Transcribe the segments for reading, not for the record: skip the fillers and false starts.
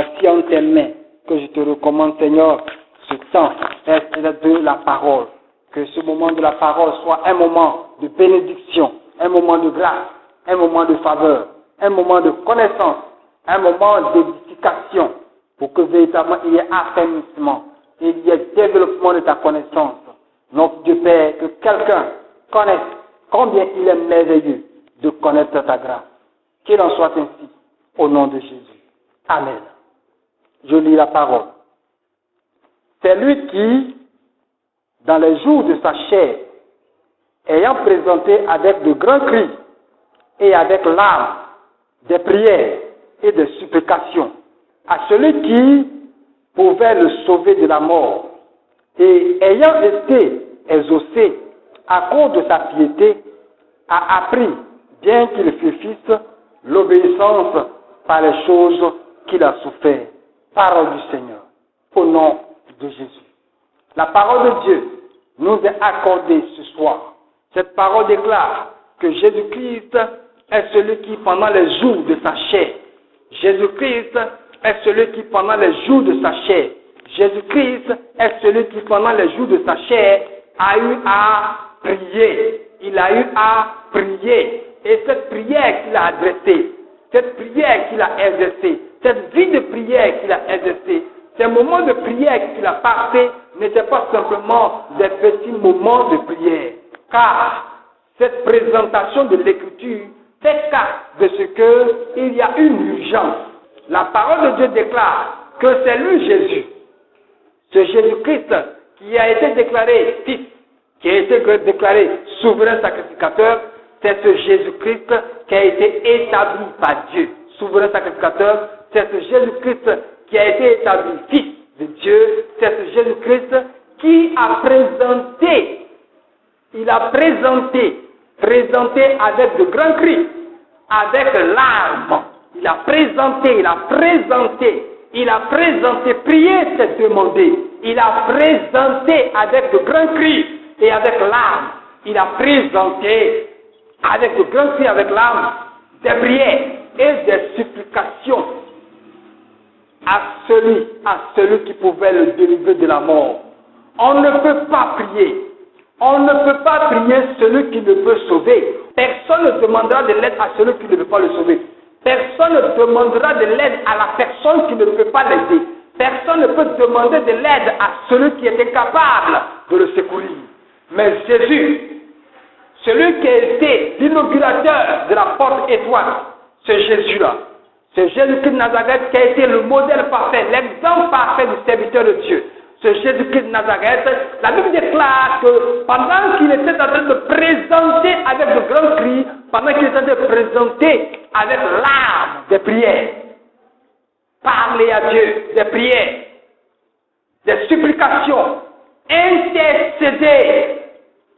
voici en tes mains que je te recommande, Seigneur, ce temps de la parole. Que ce moment de la parole soit un moment de bénédiction, un moment de grâce, un moment de faveur, un moment de connaissance, un moment d'édification, pour que véritablement il y ait affermissement, il y ait développement de ta connaissance. Notre Dieu Père, que quelqu'un connaisse combien il est merveilleux de connaître ta grâce. Qu'il en soit ainsi, au nom de Jésus. Amen. Je lis la parole. C'est lui qui, dans les jours de sa chair, ayant présenté avec de grands cris et avec larmes, des prières et des supplications, à celui qui pouvait le sauver de la mort, et ayant été exaucé à cause de sa piété, a appris, bien qu'il fût fils, l'obéissance par les choses qu'il a souffert. Parole du Seigneur, au nom de Jésus. La parole de Dieu nous est accordée ce soir. Cette parole déclare que Jésus-Christ est celui qui, pendant les jours de sa chair, Jésus-Christ est celui qui, pendant les jours de sa chair, Jésus-Christ est celui qui, pendant les jours de sa chair, a eu à prier. Il a eu à prier. Et cette prière qu'il a adressée, cette prière qu'il a exercée, cette vie de prière qu'il a exercée, ces moments de prière qu'il a passés n'étaient pas simplement des petits moments de prière. Car cette présentation de l'Écriture fait cas de ce qu'il y a une urgence. La parole de Dieu déclare que c'est lui Jésus, ce Jésus-Christ qui a été déclaré fils, qui a été déclaré souverain sacrificateur, c'est ce Jésus-Christ qui a été établi par Dieu. Souverain sacrificateur, c'est ce Jésus-Christ qui a été établi fils de Dieu, c'est ce Jésus-Christ qui a présenté, il a présenté avec de grands cris, avec larmes, il a présenté, prier c'est demander, il a présenté avec de grands cris et avec larmes, il a présenté avec de grands cris, avec larmes, des prières et des supplications à celui qui pouvait le délivrer de la mort. On ne peut pas prier celui qui ne peut sauver. Personne ne demandera de l'aide à celui qui ne peut pas le sauver. Personne ne demandera de l'aide à la personne qui ne peut pas l'aider. Personne ne peut demander de l'aide à celui qui est incapable de le secourir. Mais Jésus, celui qui a été l'inaugurateur de la porte étoile, c'est Jésus-là. C'est Jésus-Christ de Nazareth qui a été le modèle parfait, l'exemple parfait du serviteur de Dieu. C'est Jésus-Christ de Nazareth. La Bible déclare que pendant qu'il était en train de présenter avec de grands cris, pendant qu'il était en train de présenter avec larmes des prières, parler à Dieu, des prières, des supplications, intercéder.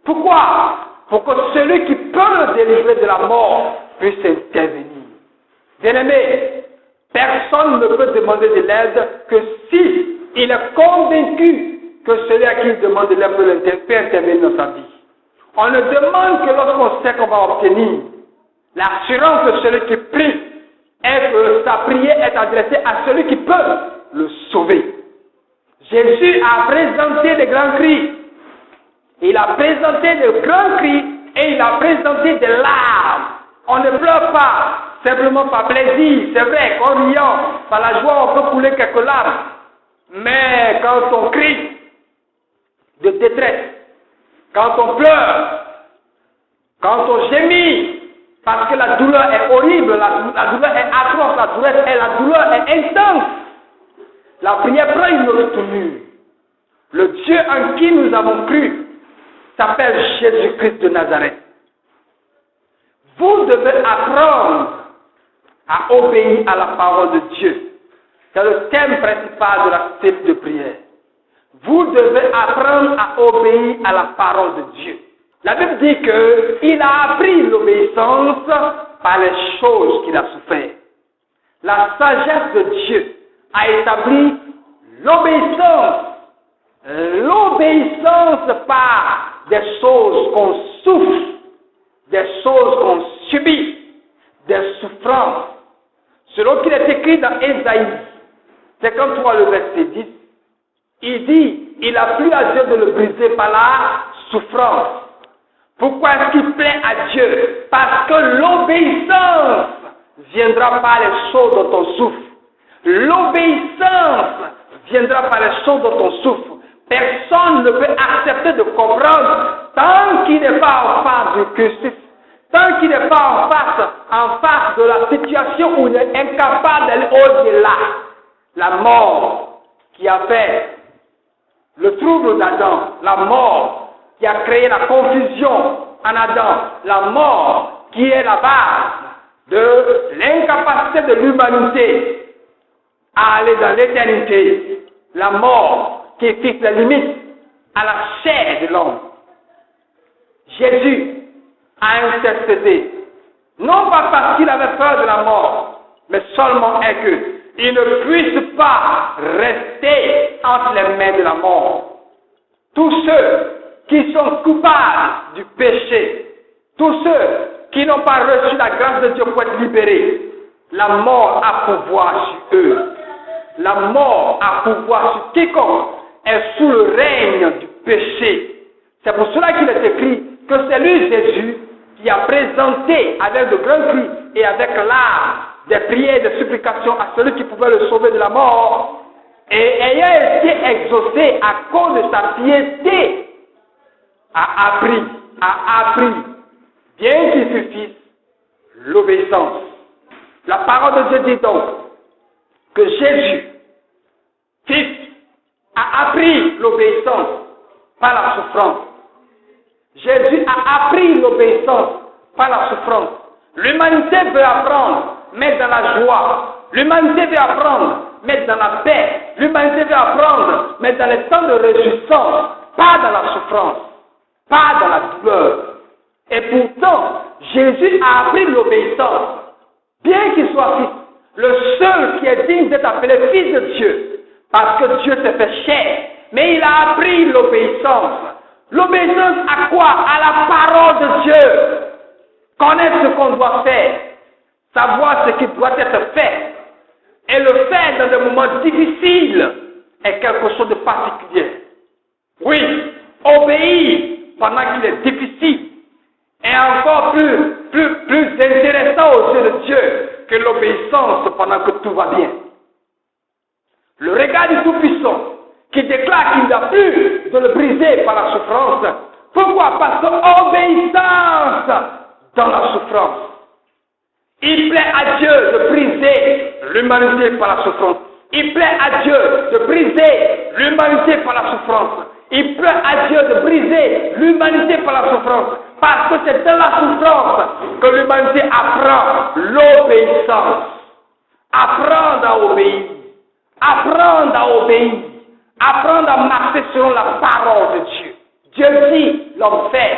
Pourquoi? Pour que celui qui peut le délivrer de la mort puisse intervenir. Bien-aimé, personne ne peut demander de l'aide que si il est convaincu que celui à qui il demande de l'aide peut intervenir dans sa vie. On ne demande que lorsqu'on sait qu'on va obtenir l'assurance de celui qui prie et que sa prière est adressée à celui qui peut le sauver. Jésus a présenté des grands cris. Il a présenté de grands cris et il a présenté des larmes. On ne pleure pas simplement par plaisir. C'est vrai qu'en riant, par la joie, on peut couler quelques larmes. Mais quand on crie de détresse, quand on pleure, quand on gémit, parce que la douleur est horrible, la douleur est atroce, la douleur est intense, la prière prend une autre tournure. Le Dieu en qui nous avons cru s'appelle Jésus-Christ de Nazareth. Vous devez apprendre à obéir à la parole de Dieu. C'est le thème principal de la série de prière. Vous devez apprendre à obéir à la parole de Dieu. La Bible dit qu'il a appris l'obéissance par les choses qu'il a souffert. La sagesse de Dieu a établi l'obéissance. L'obéissance par des choses qu'on souffre, des choses qu'on subit, des souffrances. Selon qu'il est écrit dans Ésaïe, 53, le verset 10, il dit, il a plu à Dieu de le briser par la souffrance. Pourquoi est-ce qu'il plaît à Dieu? Parce que l'obéissance viendra par les choses dont on souffre. L'obéissance viendra par les choses dont on souffre. Personne ne peut accepter de comprendre tant qu'il n'est pas en face du Christ, tant qu'il n'est pas en face de la situation où il est incapable d'aller au-delà. La mort qui a fait le trouble d'Adam, la mort qui a créé la confusion en Adam, la mort qui est la base de l'incapacité de l'humanité à aller dans l'éternité, la mort qui fixe les limites à la chair de l'homme. Jésus a intercédé, non pas parce qu'il avait peur de la mort, mais seulement est qu'il ne puisse pas rester entre les mains de la mort. Tous ceux qui sont coupables du péché, tous ceux qui n'ont pas reçu la grâce de Dieu pour être libérés, la mort a pouvoir sur eux. La mort a pouvoir sur quiconque est sous le règne du péché. C'est pour cela qu'il est écrit que c'est lui, Jésus, qui a présenté avec de grands cris et avec l'âme des prières et des supplications à celui qui pouvait le sauver de la mort, et ayant été exaucé à cause de sa piété, a appris, bien qu'il fût fils, l'obéissance. La parole de Dieu dit donc que Jésus, fils, a appris l'obéissance par la souffrance. Jésus a appris l'obéissance par la souffrance. L'humanité veut apprendre, mais dans la joie. L'humanité veut apprendre, mais dans la paix. L'humanité veut apprendre, mais dans les temps de réjouissance, pas dans la souffrance, pas dans la douleur. Et pourtant, Jésus a appris l'obéissance. Bien qu'il soit fils, le seul qui est digne d'être appelé fils de Dieu, parce que Dieu s'est fait chair, mais il a appris l'obéissance. L'obéissance à quoi? À la parole de Dieu. Connaître ce qu'on doit faire, savoir ce qui doit être fait, et le faire dans des moments difficiles est quelque chose de particulier. Oui, obéir pendant qu'il est difficile est encore plus intéressant aux yeux de Dieu que l'obéissance pendant que tout va bien. Le regard du Tout-Puissant qui déclare qu'il n'a plus de le briser par la souffrance. Pourquoi? Parce que obéissance dans la souffrance. Il plaît à Dieu de briser l'humanité par la souffrance. Il plaît à Dieu de briser l'humanité par la souffrance. Il plaît à Dieu de briser l'humanité par la souffrance. Parce que c'est dans la souffrance que l'humanité apprend l'obéissance. Apprendre à obéir. Apprendre à obéir. Apprendre à marcher selon la parole de Dieu. Dieu dit, l'homme fait.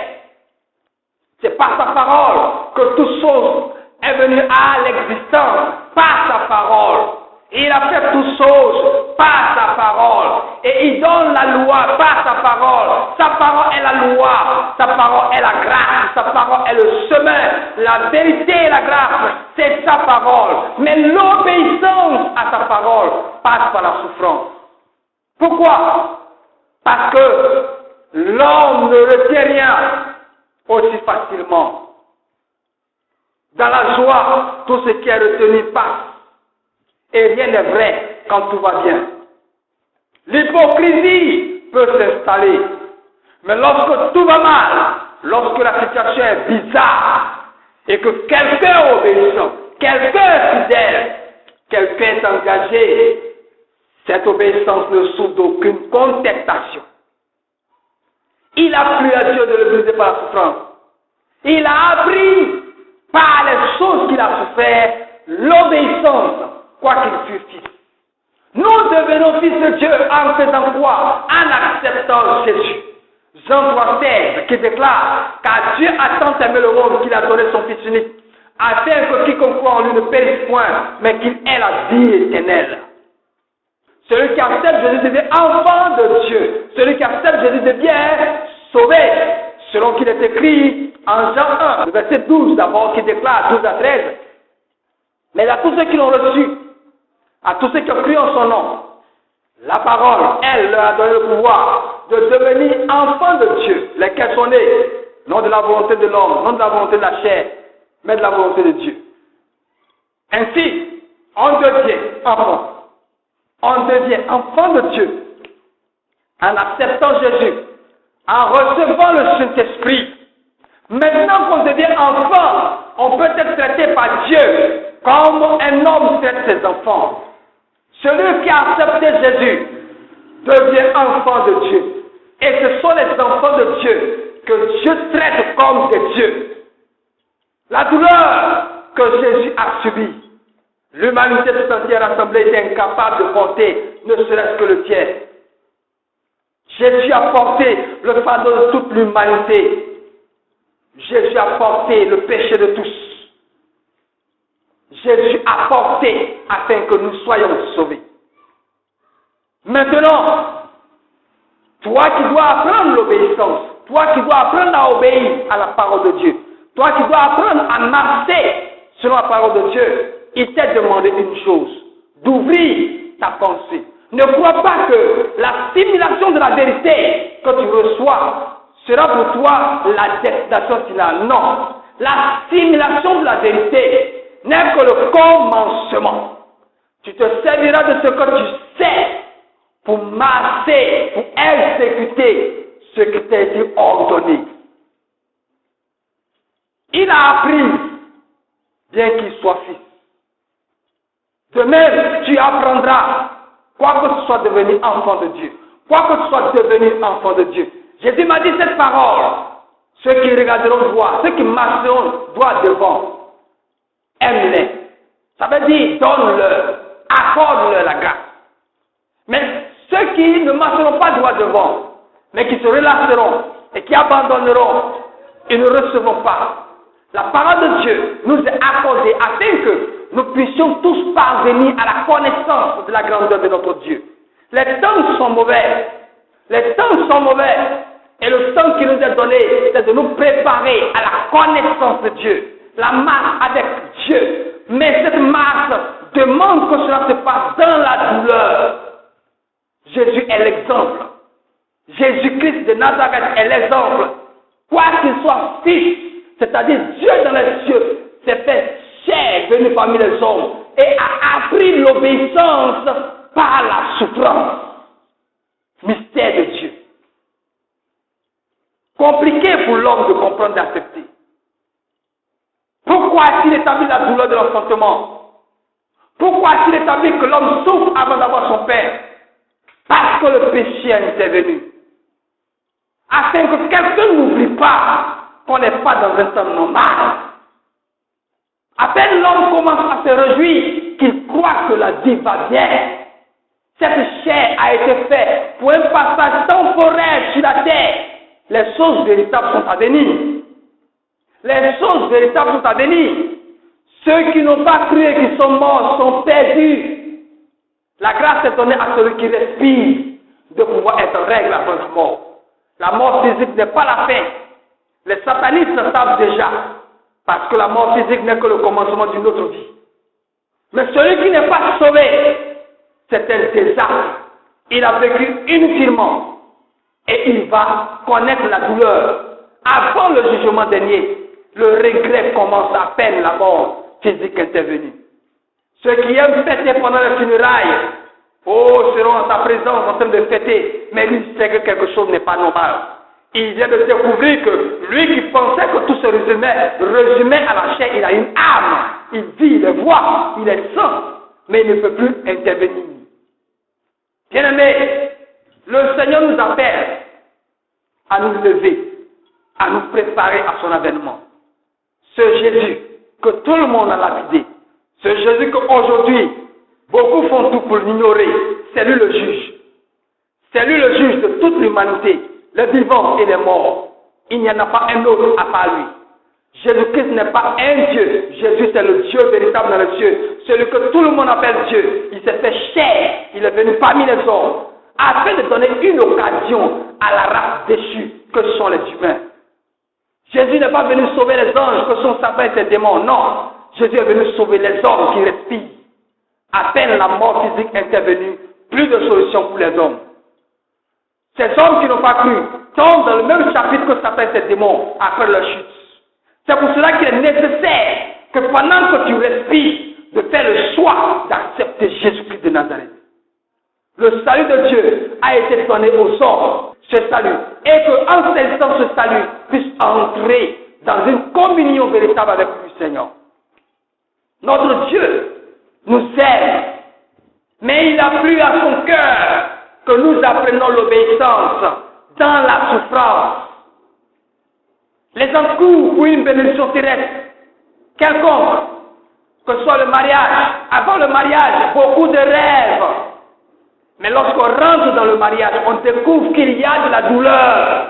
C'est par sa parole que toute chose est venue à l'existence. Par sa parole. Il a fait toutes choses par sa parole. Et il donne la loi par sa parole. Sa parole est la loi. Sa parole est la grâce. Sa parole est le chemin. La vérité et la grâce, c'est sa parole. Mais l'obéissance à sa parole passe par la souffrance. Pourquoi? Parce que l'homme ne retient rien aussi facilement. Dans la joie, tout ce qui est retenu passe. Et rien n'est vrai quand tout va bien. L'hypocrisie peut s'installer. Mais lorsque tout va mal, lorsque la situation est bizarre, et que quelqu'un est obéissant, quelqu'un est fidèle, quelqu'un est engagé, cette obéissance ne souffre d'aucune contestation. Il a plu à Dieu de le briser par la souffrance. Il a appris par les choses qu'il a souffert l'obéissance, quoi qu'il fût fils. Nous devenons fils de Dieu en faisant quoi? En acceptant Jésus. Jean 3,16 qui déclare car Dieu a tant aimé le monde qu'il a donné son Fils unique, afin que quiconque croit en lui ne périsse point, mais qu'il ait la vie éternelle. Celui qui accepte Jésus devient enfant de Dieu. Celui qui accepte Jésus devient sauvé. Selon qu'il est écrit en Jean 1, le verset 12 d'abord, qui déclare 12 à 13. Mais à tous ceux qui l'ont reçu, à tous ceux qui ont cru en son nom, la parole, elle leur a donné le pouvoir de devenir enfants de Dieu, lesquels sont nés, non de la volonté de l'homme, non de la volonté de la chair, mais de la volonté de Dieu. Ainsi, on devient enfant. On devient enfant de Dieu en acceptant Jésus, en recevant le Saint-Esprit. Maintenant qu'on devient enfant, on peut être traité par Dieu comme un homme traite ses enfants. Celui qui a accepté Jésus devient enfant de Dieu. Et ce sont les enfants de Dieu que Dieu traite comme des dieux. La douleur que Jésus a subie, l'humanité tout entière assemblée est incapable de porter, ne serait-ce que le tiers. Jésus a porté le fardeau de toute l'humanité. Jésus a porté le péché de tous. Jésus a porté afin que nous soyons sauvés. Maintenant, toi qui dois apprendre l'obéissance, toi qui dois apprendre à obéir à la parole de Dieu, toi qui dois apprendre à marcher selon la parole de Dieu, il t'a demandé une chose, d'ouvrir ta pensée. Ne crois pas que l'assimilation de la vérité que tu reçois sera pour toi la destination finale. Non. L'assimilation de la vérité n'est que le commencement. Tu te serviras de ce que tu sais pour marcher, pour exécuter ce qui t'a été ordonné. Il a appris, bien qu'il soit fils. De même, tu apprendras, quoi que tu sois devenu enfant de Dieu, quoi que tu sois devenu enfant de Dieu. Jésus m'a dit cette parole, ceux qui regarderont droit, ceux qui marcheront droit devant, aime-les. Ça veut dire, donne-leur, accorde-leur la grâce. Mais ceux qui ne marcheront pas droit devant, mais qui se relâcheront et qui abandonneront, ils ne recevront pas. La parole de Dieu nous est accordée afin que nous puissions tous parvenir à la connaissance de la grandeur de notre Dieu. Les temps sont mauvais. Les temps sont mauvais. Et le temps qui nous est donné, c'est de nous préparer à la connaissance de Dieu. La marche avec Dieu. Mais cette marche demande que cela se passe dans la douleur. Jésus est l'exemple. Jésus-Christ de Nazareth est l'exemple. Quoi qu'il soit fils, c'est-à-dire Dieu dans les cieux, s'est fait chair, venu parmi les hommes, et a appris l'obéissance par la souffrance. Mystère de Dieu. Compliqué pour l'homme de comprendre et d'accepter. Pourquoi a-t-il établi la douleur de l'enfantement? Pourquoi a-t-il établi que l'homme souffre avant d'avoir son père? Parce que le péché est intervenu. Afin que quelqu'un n'oublie pas qu'on n'est pas dans un temps normal. À peine l'homme commence à se réjouir qu'il croit que la vie va bien. Cette chair a été faite pour un passage temporaire sur la terre. Les choses véritables sont à venir. Les choses véritables sont à venir. Ceux qui n'ont pas cru et qui sont morts sont perdus. La grâce est donnée à celui qui respire de pouvoir être règle après la mort. La mort physique n'est pas la fin. Les satanistes le savent déjà. Parce que la mort physique n'est que le commencement d'une autre vie. Mais celui qui n'est pas sauvé, c'est un désastre. Il a vécu inutilement. Et il va connaître la douleur. Avant le jugement dernier, le regret commence à peine la mort physique intervenue. Ceux qui aiment fêter pendant les funérailles, seront en sa présence en train de fêter, mais lui sait que quelque chose n'est pas normal. Il vient de découvrir que lui qui pensait que tout se résumait à la chair, il a une âme, il vit, il voit, il est saint, mais il ne peut plus intervenir. Bien-aimés, le Seigneur nous appelle à nous lever, à nous préparer à son avènement. Ce Jésus que tout le monde a lapidé, ce Jésus qu'aujourd'hui, beaucoup font tout pour l'ignorer, c'est lui le juge. C'est lui le juge de toute l'humanité, les vivants et les morts. Il n'y en a pas un autre à part lui. Jésus-Christ n'est pas un Dieu. Jésus, c'est le Dieu véritable dans les cieux. Celui que tout le monde appelle Dieu. Il s'est fait chair. Il est venu parmi les hommes afin de donner une occasion à la race déchue que sont les humains. Jésus n'est pas venu sauver les anges que sont Satan et ses démons. Non. Jésus est venu sauver les hommes qui respirent. À peine la mort physique intervenue, plus de solution pour les hommes. Ces hommes qui n'ont pas cru tombent dans le même chapitre que certains ces démons après leur chute. C'est pour cela qu'il est nécessaire que pendant que tu respires, de faire le choix d'accepter Jésus-Christ de Nazareth. Le salut de Dieu a été donné aux hommes, ce salut, et qu'en saisissant ce salut, puisse entrer dans une communion véritable avec le Seigneur. Notre Dieu nous aime, mais il a plu à son cœur que nous apprenions l'obéissance dans la souffrance. Les encours pour une bénédiction terrestre, quelconque, que ce soit le mariage, avant le mariage, beaucoup de rêves. Mais lorsqu'on rentre dans le mariage, on découvre qu'il y a de la douleur.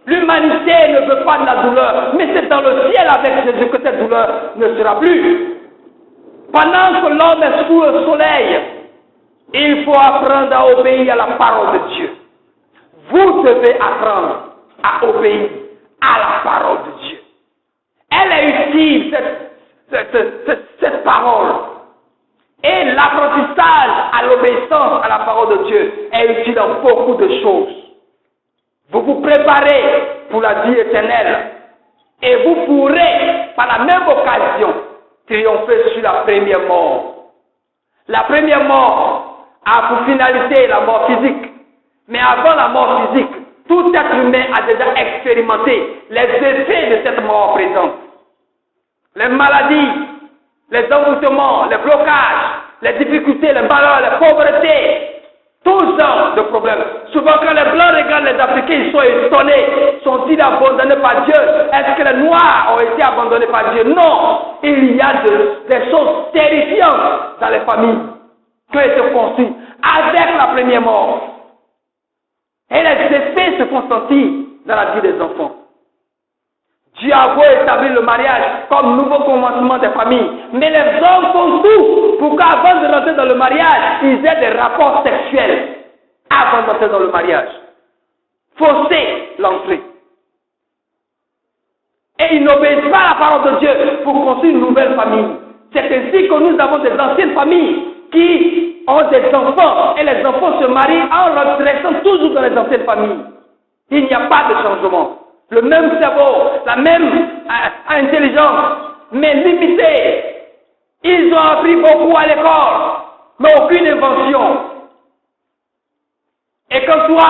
L'humanité ne veut pas de la douleur, mais c'est dans le ciel avec Jésus que cette douleur ne sera plus. Pendant que l'homme est sous le soleil, il faut apprendre à obéir à la parole de Dieu. Vous devez apprendre à obéir à la parole de Dieu. Elle est utile, cette parole. Et l'apprentissage à l'obéissance à la parole de Dieu est utile dans beaucoup de choses. Vous vous préparez pour la vie éternelle et vous pourrez, par la même occasion, triompher sur la première mort. La première mort a pour finalité la mort physique. Mais avant la mort physique, tout être humain a déjà expérimenté les effets de cette mort présente. Les maladies, les envoûtements, les blocages, les difficultés, les malheurs, les pauvretés, tous genre de problèmes. Souvent quand les Blancs regardent les Africains, ils sont étonnés. Sont-ils abandonnés par Dieu? Est-ce que les Noirs ont été abandonnés par Dieu? Non. Il y a des choses terrifiantes dans les familles qui ont été construites avec la première mort. Et les effets se font sentir dans la vie des enfants. Dieu a beau établir le mariage comme nouveau commencement des familles, mais les hommes font tout pour qu'avant de rentrer dans le mariage, ils aient des rapports sexuels avant d'entrer dans le mariage. Fausser l'entrée. Et ils n'obéissent pas à la parole de Dieu pour construire une nouvelle famille. C'est ainsi que nous avons des anciennes familles qui ont des enfants et les enfants se marient en restant toujours dans les anciennes familles. Il n'y a pas de changement. Le même cerveau, la même intelligence, mais limitée. Ils ont appris beaucoup à l'école, mais aucune invention. Et quand toi,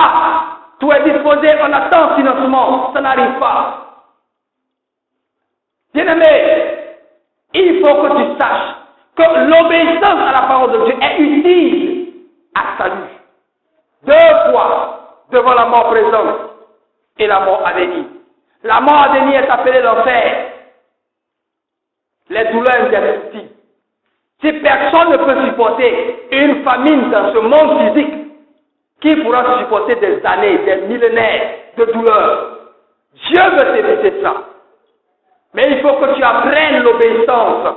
tu es disposé, on attend financement, ça n'arrive pas. Bien-aimé, il faut que tu saches que l'obéissance à la parole de Dieu est utile à salut. 2 fois devant la mort présente et la mort à venir. La mort à venir est appelée l'enfer. Les douleurs indescriptibles. Si personne ne peut supporter une famine dans ce monde physique, qui pourra supporter des années, des millénaires de douleurs? Dieu veut t'éviter ça. Mais il faut que tu apprennes l'obéissance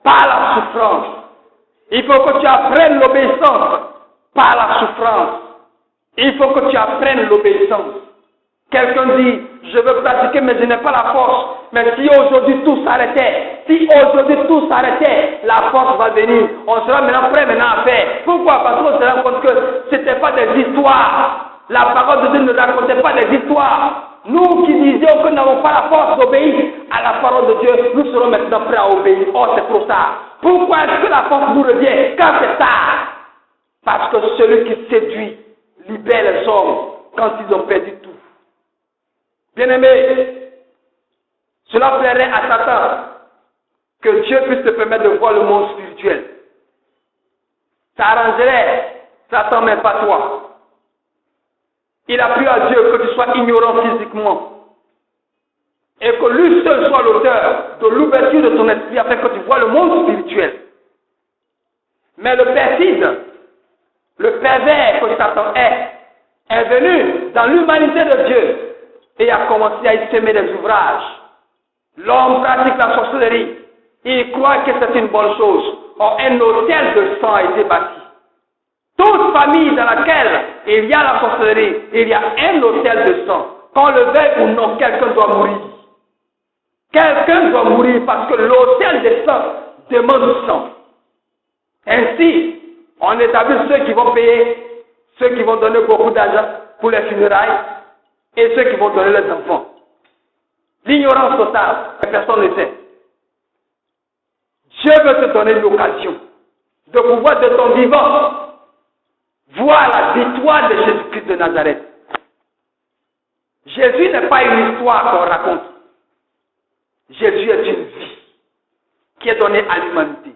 par la souffrance. Il faut que tu apprennes l'obéissance par la souffrance. Il faut que tu apprennes l'obéissance. Quelqu'un dit, je veux pratiquer mais je n'ai pas la force. Mais si aujourd'hui tout s'arrêtait, la force va venir. On sera maintenant prêt à faire. Pourquoi? Parce qu'on se rend compte que ce n'était pas des histoires. La parole de Dieu ne racontait pas des histoires. Nous qui disions que nous n'avons pas la force d'obéir à la parole de Dieu, nous serons maintenant prêts à obéir. Oh, c'est trop tard. Pourquoi est-ce que la force nous revient quand c'est tard? Parce que celui qui séduit libère les hommes quand ils ont perdu tout. Bien-aimé, cela plairait à Satan que Dieu puisse te permettre de voir le monde spirituel. Ça arrangerait Satan, mais pas toi. Il a plu à Dieu que tu sois ignorant physiquement et que lui seul soit l'auteur de l'ouverture de ton esprit afin que tu vois le monde spirituel. Mais le perfide, le pervers que Satan est venu dans l'humanité de Dieu et a commencé à y semer des ouvrages. L'homme pratique la sorcellerie. Il croit que c'est une bonne chose. Or, un hôtel de sang a été bâti. Toute famille dans laquelle il y a la sorcellerie, il y a un hôtel de sang. Qu'on le veuille ou non, quelqu'un doit mourir. Quelqu'un doit mourir parce que l'hôtel de sang demande du sang. Ainsi, on établit ceux qui vont payer, ceux qui vont donner beaucoup d'argent pour les funérailles et ceux qui vont donner les enfants. L'ignorance totale, personne ne sait. Dieu veut te donner l'occasion de pouvoir de ton vivant voir la victoire de Jésus-Christ de Nazareth. Jésus n'est pas une histoire qu'on raconte. Jésus est une vie qui est donnée à l'humanité.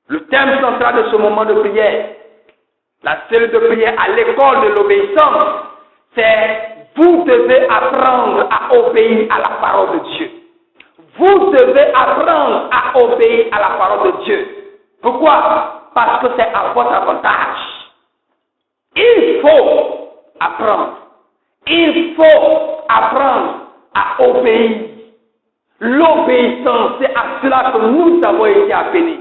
Le thème central de ce moment de prière, la cellule de prière à l'école de l'obéissance, c'est vous devez apprendre à obéir à la parole de Dieu. Vous devez apprendre à obéir à la parole de Dieu. Pourquoi? Parce que c'est à votre avantage. Il faut apprendre. Il faut apprendre à obéir. L'obéissance, c'est à cela que nous avons été appelés.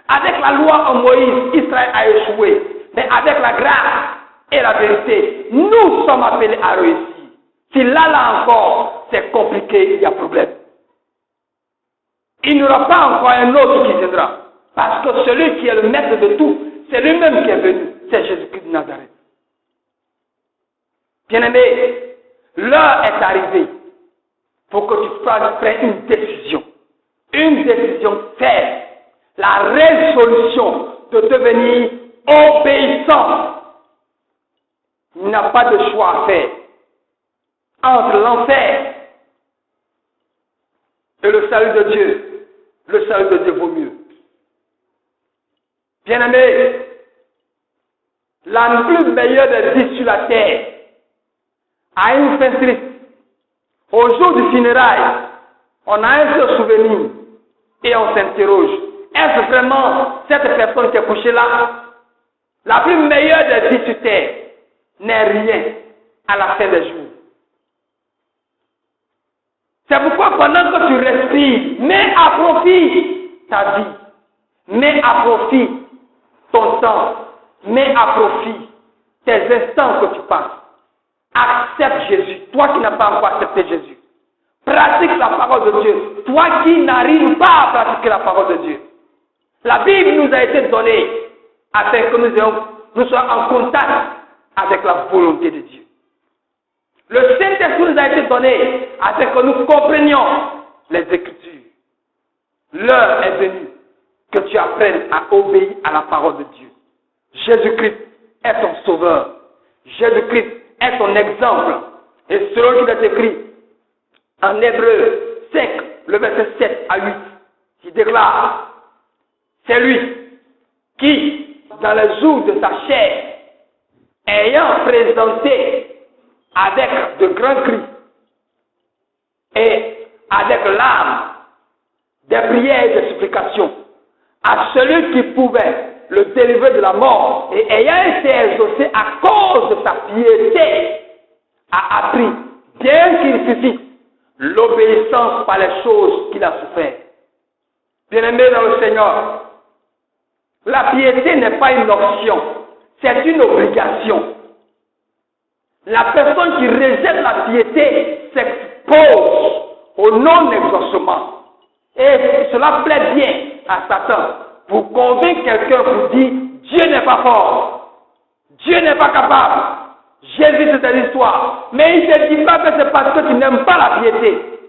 Avec la loi en Moïse, Israël a échoué. Mais avec la grâce et la vérité, nous sommes appelés à réussir. Si là encore, c'est compliqué, il y a problème. Il n'y aura pas encore un autre qui viendra. Parce que celui qui est le maître de tout, c'est lui-même qui est venu. C'est Jésus-Christ de Nazareth. Bien-aimé, l'heure est arrivée pour que tu prennes une décision. Une décision ferme. La résolution de devenir obéissant. Il n'y a pas de choix à faire. Entre l'enfer et le salut de Dieu, le salut de Dieu vaut mieux. Bien-aimé, la plus meilleure des vies sur la terre a une fin triste. Au jour du funérail, on a un seul souvenir et on s'interroge. Est-ce vraiment cette personne qui est couchée là? La plus meilleure des vies sur terre n'est rien à la fin des jours. C'est pourquoi pendant que tu respires, mets à profit ta vie, mets à profit ton temps, mets à profit tes instants que tu passes. Accepte Jésus, toi qui n'as pas encore accepté Jésus. Pratique la parole de Dieu, toi qui n'arrives pas à pratiquer la parole de Dieu. La Bible nous a été donnée afin que nous soyons en contact avec la volonté de Dieu. Le Saint-Esprit nous a été donné afin que nous comprenions les Écritures. L'heure est venue que tu apprennes à obéir à la parole de Dieu. Jésus-Christ est ton sauveur. Jésus-Christ est ton exemple. Et selon qu'il est écrit en Hébreux 5, le verset 7 à 8, il déclare, c'est lui qui, dans les jours de sa chair, ayant présenté avec de grands cris et avec larmes des prières et des supplications à celui qui pouvait le délivrer de la mort et ayant été exaucé à cause de sa piété, a appris, bien qu'il suscite, l'obéissance par les choses qu'il a souffert. Bien-aimé dans le Seigneur, la piété n'est pas une option, c'est une obligation. La personne qui rejette la piété s'expose au non-exaucement. Et cela plaît bien à Satan pour convaincre quelqu'un pour dire Dieu n'est pas fort, Dieu n'est pas capable. Jésus c'est une histoire. Mais il ne te dit pas que c'est parce que tu n'aimes pas la piété.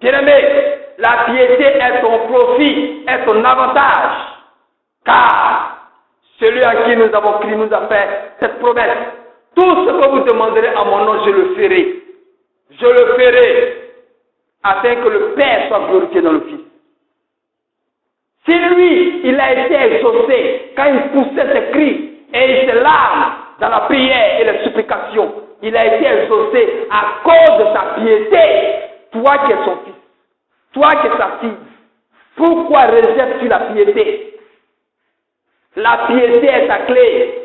Bien-aimé, la piété est ton profit, est ton avantage. Car celui à qui nous avons crié nous a fait cette promesse. Tout ce que vous demanderez à mon nom, je le ferai. Je le ferai afin que le Père soit glorifié dans le Fils. Si lui, il a été exaucé quand il poussait ses cris et ses larmes dans la prière et les supplications, il a été exaucé à cause de sa piété. Toi qui es son fils, toi qui es sa fille, pourquoi rejettes-tu la piété? La piété est ta clé.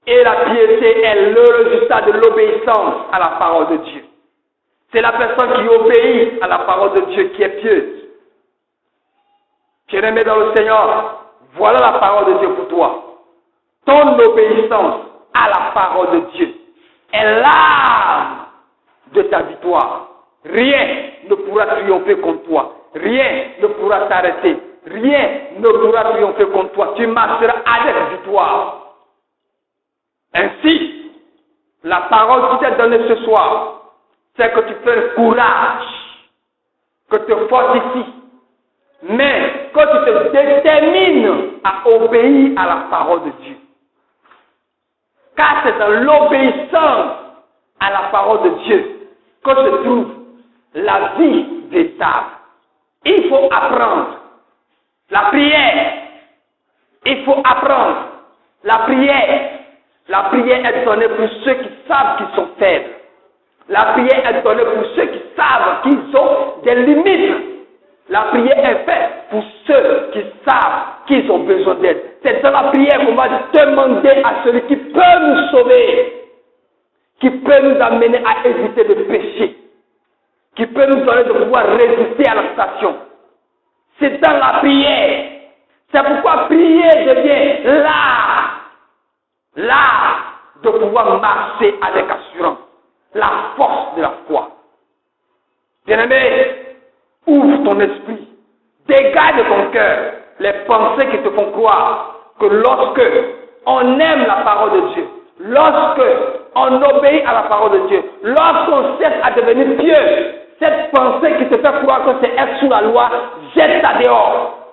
Et la piété est le résultat de l'obéissance à la parole de Dieu. C'est la personne qui obéit à la parole de Dieu qui est pieuse. Bien-aimé dans le Seigneur, voilà la parole de Dieu pour toi. Ton obéissance à la parole de Dieu est l'arme de ta victoire. Rien ne pourra triompher contre toi. Rien ne pourra t'arrêter. rien ne pourra triompher contre toi. Tu marcheras avec victoire. Ainsi, la parole qui t'est donnée ce soir, c'est que tu fais courage, que tu te fortifies, mais que tu te détermines à obéir à la parole de Dieu. Car c'est dans l'obéissance à la parole de Dieu que se trouve la vie véritable. Il faut apprendre la prière. Il faut apprendre la prière. La prière est donnée pour ceux qui savent qu'ils sont faibles. La prière est donnée pour ceux qui savent qu'ils ont des limites. La prière est faite pour ceux qui savent qu'ils ont besoin d'aide. C'est dans la prière qu'on va demander à celui qui peut nous sauver, qui peut nous amener à éviter de pécher, qui peut nous donner de pouvoir résister à la tentation. C'est dans la prière. C'est pourquoi prier devient l'art de pouvoir marcher avec assurance, la force de la foi. Bien-aimé, ouvre ton esprit, dégage de ton cœur les pensées qui te font croire que lorsque on aime la parole de Dieu, lorsque on obéit à la parole de Dieu, lorsqu'on cesse à devenir pieux, cette pensée qui te fait croire que c'est être sous la loi, jette-la dehors.